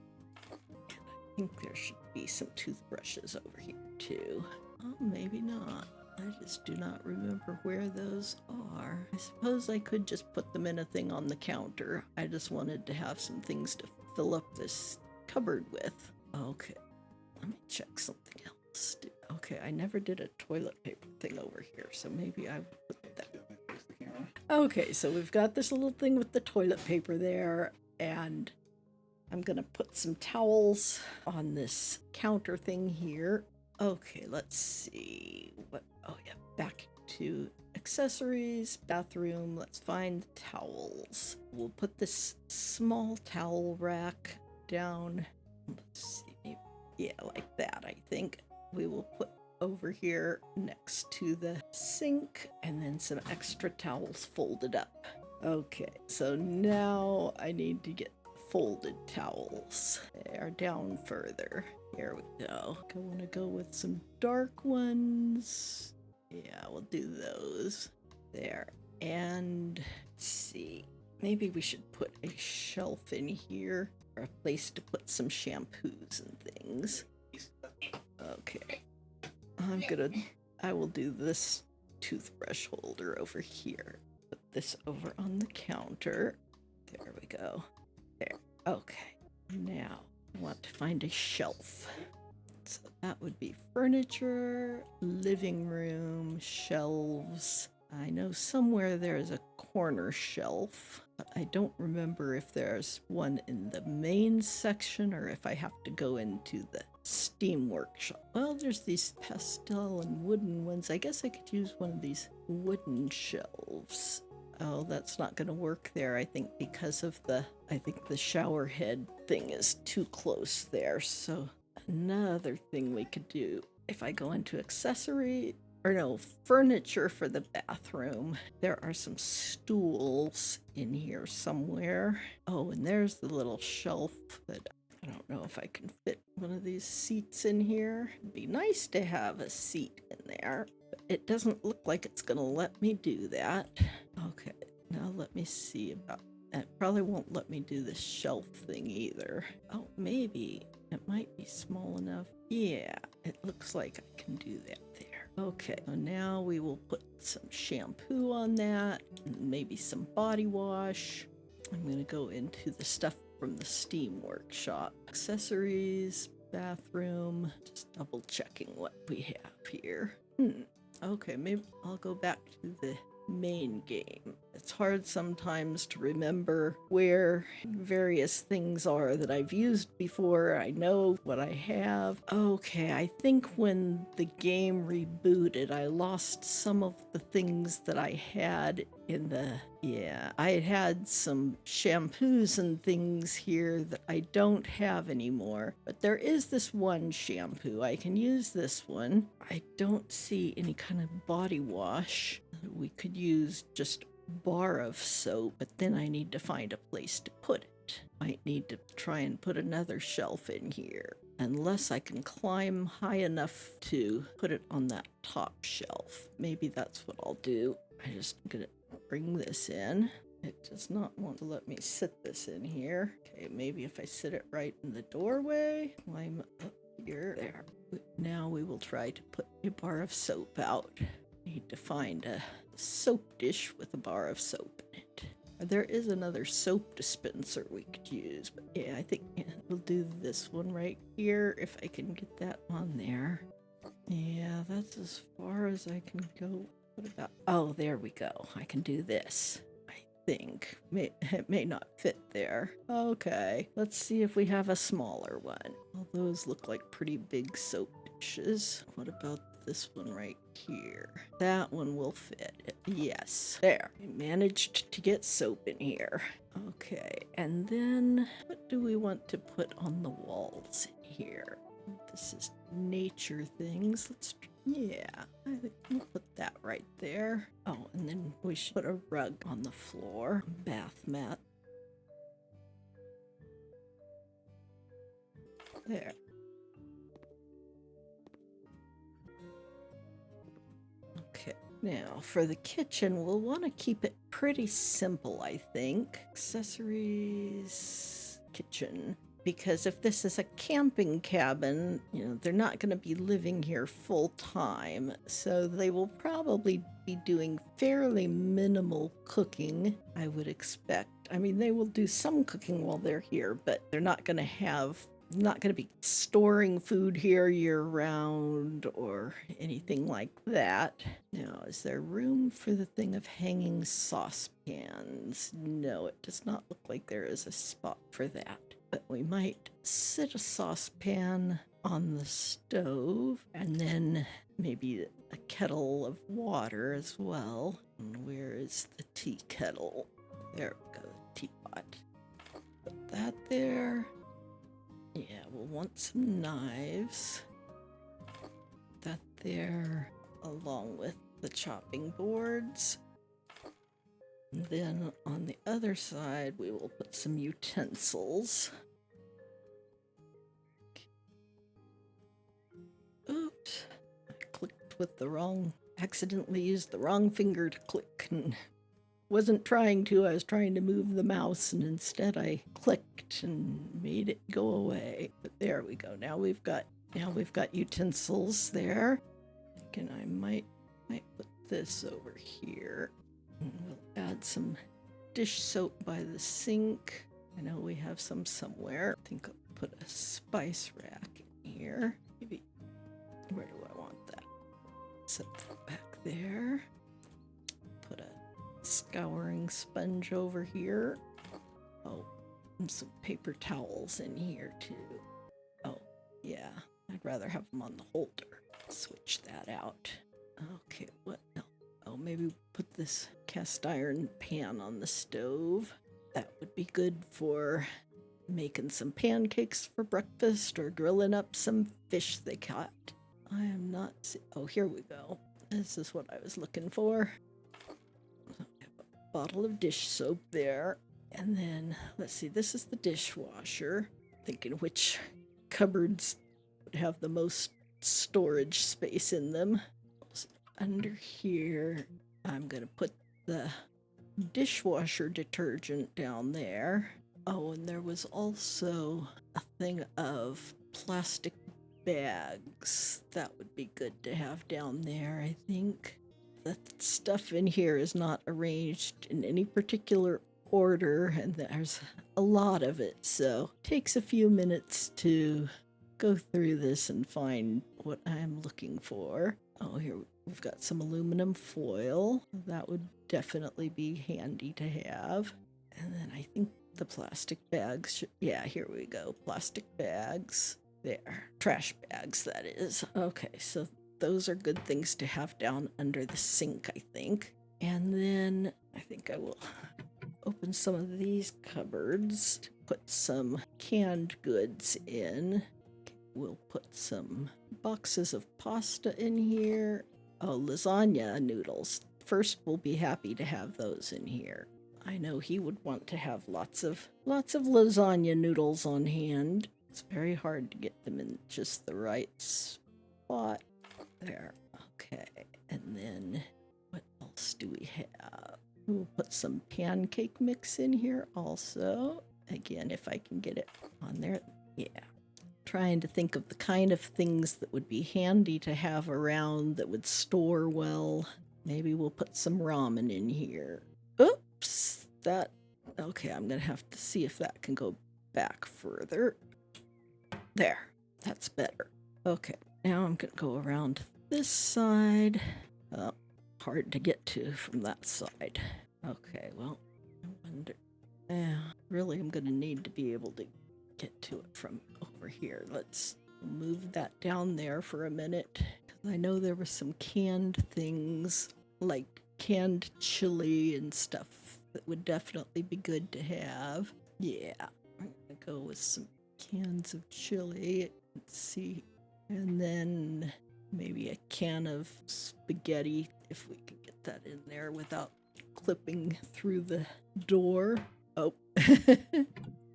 I think there should be some toothbrushes over here too. Oh, maybe not. I just do not remember where those are. I suppose I could just put them in a thing on the counter. I just wanted to have some things to fill up this cupboard with. Okay, let me check something else. Okay, I never did a toilet paper thing over here, so maybe I would put that. Okay, so we've got this little thing with the toilet paper there, and I'm gonna put some towels on this counter thing here. Okay, let's see what, oh yeah, back to accessories, bathroom. Let's find towels. We'll put this small towel rack down. Let's see, yeah, like that, I think. We will put over here next to the sink, and then some extra towels folded up. Okay, so now I need to get folded towels. They are down further. Here we go. I want to go with some dark ones. Yeah, we'll do those. There. And let's see. Maybe we should put a shelf in here, or a place to put some shampoos and things. Okay. I will do this toothbrush holder over here. Put this over on the counter. There we go. There. Okay. Now, I want to find a shelf. So that would be furniture, living room, shelves. I know somewhere there's a corner shelf, but I don't remember if there's one in the main section or if I have to go into the Steam workshop. Well, there's these pastel and wooden ones. I guess I could use one of these wooden shelves. Oh, that's not going to work there, I think, because of the shower head thing is too close there. So another thing we could do, if I go into furniture for the bathroom, there are some stools in here somewhere. Oh, and there's the little shelf that I don't know if I can fit one of these seats in here. It'd be nice to have a seat in there, but it doesn't look like it's gonna let me do that. Okay, now let me see about that. It probably won't let me do the shelf thing either. Oh, maybe it might be small enough. Yeah, it looks like I can do that there. Okay, so now we will put some shampoo on that, and maybe some body wash. I'm gonna go into the stuff from the Steam workshop. Accessories, bathroom, just double checking what we have here. Okay, maybe I'll go back to the main game. It's hard sometimes to remember where various things are that I've used before. I know what I have. Okay, I think when the game rebooted, I lost some of the things that I had in the... Yeah, I had some shampoos and things here that I don't have anymore. But there is this one shampoo. I can use this one. I don't see any kind of body wash. We could use just bar of soap, but then I need to find a place to put it. Might need to try and put another shelf in here, unless I can climb high enough to put it on that top shelf. Maybe that's what I'll do. I'm just gonna bring this in. It does not want to let me sit this in here. Okay, maybe if I sit it right in the doorway, climb up here. There. Now we will try to put a bar of soap out. Need to find a soap dish with a bar of soap in it. There is another soap dispenser we could use, but yeah, I think we'll do this one right here if I can get that on there. Yeah, that's as far as I can go. What about... Oh, there we go. I can do this. I think it may not fit there. Okay, let's see if we have a smaller one. All those look like pretty big soap dishes. What about this one right here? That one will fit. Yes. There. I managed to get soap in here. Okay. And then what do we want to put on the walls in here? This is nature things. Yeah, I think we'll put that right there. Oh, and then we should put a rug on the floor. Bath mat. There. Okay, Now, for the kitchen, we'll want to keep it pretty simple, I think. Accessories, kitchen. Because if this is a camping cabin, they're not going to be living here full time. So they will probably be doing fairly minimal cooking, I would expect. I mean, they will do some cooking while they're here, but they're not going to be storing food here year round or anything like that. Now, is there room for the thing of hanging saucepans? No, it does not look like there is a spot for that. But we might sit a saucepan on the stove and then maybe a kettle of water as well. And where is the tea kettle? There we go, teapot. Put that there. Yeah, we'll want some knives. That there, along with the chopping boards. And then on the other side, we will put some utensils. Oops, I clicked with the wrong, accidentally used the wrong finger to click and wasn't trying to. I was trying to move the mouse and instead I clicked and made it go away. But there we go. Now we've got utensils there. And I might put this over here. And we'll add some dish soap by the sink. I know we have some somewhere. I think I'll put a spice rack in here. Maybe, where do I want that? Set that back there. Put a scouring sponge over here. Oh, and some paper towels in here too. Oh, yeah, I'd rather have them on the holder. Switch that out. Okay, what else? Oh, maybe put this cast iron pan on the stove. That would be good for making some pancakes for breakfast or grilling up some fish they caught. I am not... Oh, here we go. This is what I was looking for. So I have a bottle of dish soap there. And then, let's see, this is the dishwasher. Thinking which cupboards would have the most storage space in them. Under here, I'm going to put the dishwasher detergent down there. Oh, and there was also a thing of plastic bags. That would be good to have down there, I think. The stuff in here is not arranged in any particular order, and there's a lot of it, so it takes a few minutes to go through this and find what I'm looking for. Oh, here we've got some aluminum foil. That would definitely be handy to have. And then I think the plastic bags yeah, here we go. Plastic bags. There. Trash bags, that is. Okay, so those are good things to have down under the sink, I think. And then I think I will open some of these cupboards to put some canned goods in. We'll put some boxes of pasta in here. Oh, lasagna noodles. First, we'll be happy to have those in here. I know he would want to have lots of lasagna noodles on hand. It's very hard to get them in just the right spot. There. Okay. And then what else do we have? We'll put some pancake mix in here also. Again, if I can get it on there. Yeah. Trying to think of the kind of things that would be handy to have around that would store well. Maybe we'll put some ramen in here. Oops, okay, I'm gonna have to see if that can go back further. There, that's better. Okay, now I'm gonna go around this side. Oh, hard to get to from that side. Okay, well, I wonder, really I'm gonna need to be able to get to it from over here. Let's move that down there for a minute. I know there were some canned things like canned chili and stuff that would definitely be good to have. Yeah, I'm gonna go with some cans of chili. Let's see. And then maybe a can of spaghetti if we could get that in there without clipping through the door. Oh,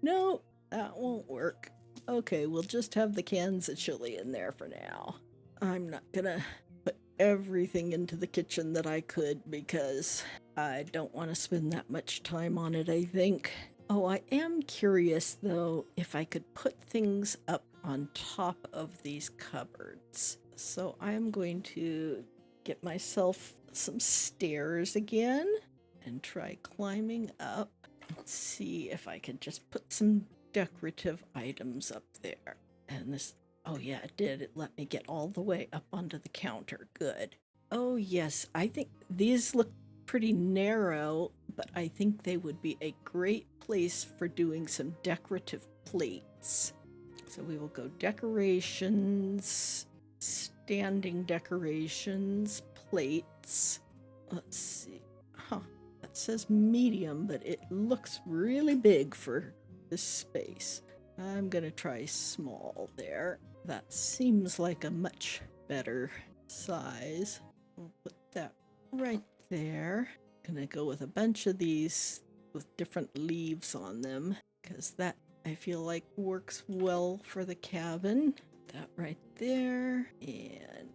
no. That won't work. Okay, we'll just have the cans of chili in there for now. I'm not gonna put everything into the kitchen that I could because I don't want to spend that much time on it, I think. Oh, I am curious though if I could put things up on top of these cupboards. So I'm going to get myself some stairs again and try climbing up. Let's see if I can just put some decorative items up there. And this, oh yeah, it did. It let me get all the way up onto the counter. Good. Oh yes, I think these look pretty narrow, but I think they would be a great place for doing some decorative plates. So we will go decorations, standing decorations, plates. Let's see. Huh. That says medium, but it looks really big for this space. I'm gonna try small there. That seems like a much better size. We'll put that right there. Gonna go with a bunch of these with different leaves on them because that I feel like works well for the cabin. That right there. And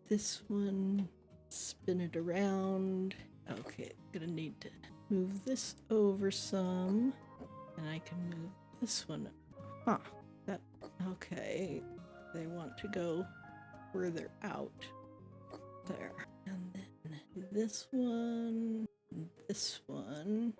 this one, spin it around. Okay, gonna need to move this over some. And I can move this one. Huh. That, okay. They want to go further out. There. And then this one. This one.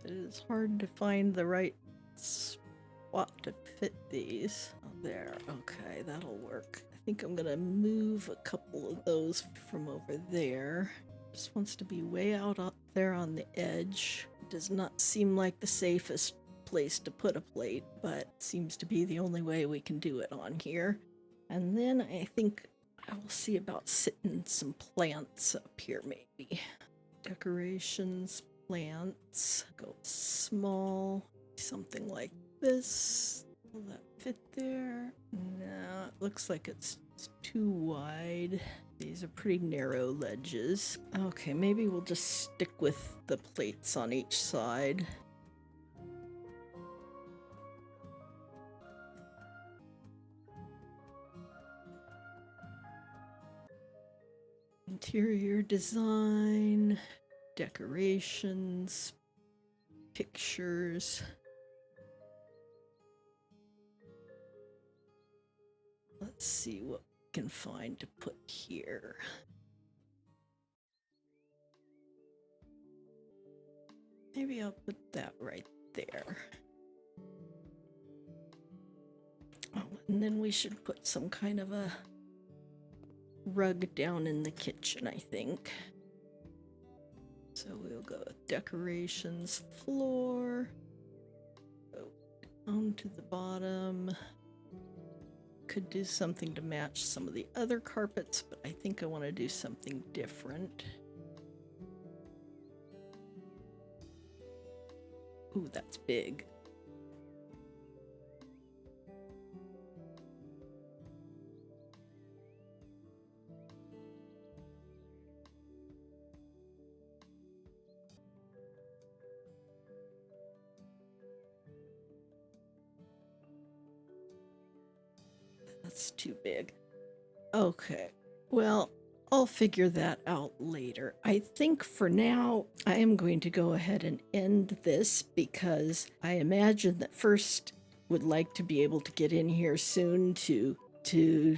It is hard to find the right spot to fit these. Oh, there. Okay, that'll work. I think I'm gonna move a couple of those from over there. Just wants to be way out there on the edge. It does not seem like the safest place to put a plate, but seems to be the only way we can do it on here. And then I think I will see about sitting some plants up here maybe. Decorations, plants, go small, something like this. Will that fit there? No, it looks like it's too wide. These are pretty narrow ledges. Okay, maybe we'll just stick with the plates on each side. Interior design, decorations, pictures. Let's see what we can find to put here. Maybe I'll put that right there. Oh, and then we should put some kind of a rug down in the kitchen, I think. So we'll go with decorations, floor, go down to the bottom. Could do something to match some of the other carpets, but I think I want to do something different. Ooh, that's big. That's too big. Okay, well, I'll figure that out later. I think for now, I am going to go ahead and end this because I imagine that First would like to be able to get in here soon to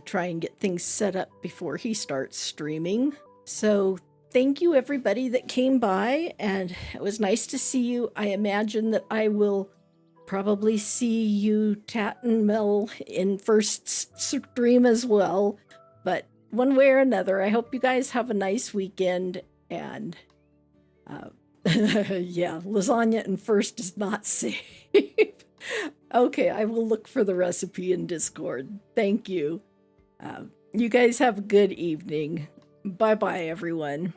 try and get things set up before he starts streaming. So thank you everybody that came by, and it was nice to see you. I imagine that I will probably see you, Tat and Mel, in First stream as well. But one way or another, I hope you guys have a nice weekend. And yeah, lasagna and First is not safe. Okay, I will look for the recipe in Discord. Thank you. You guys have a good evening. Bye-bye, everyone.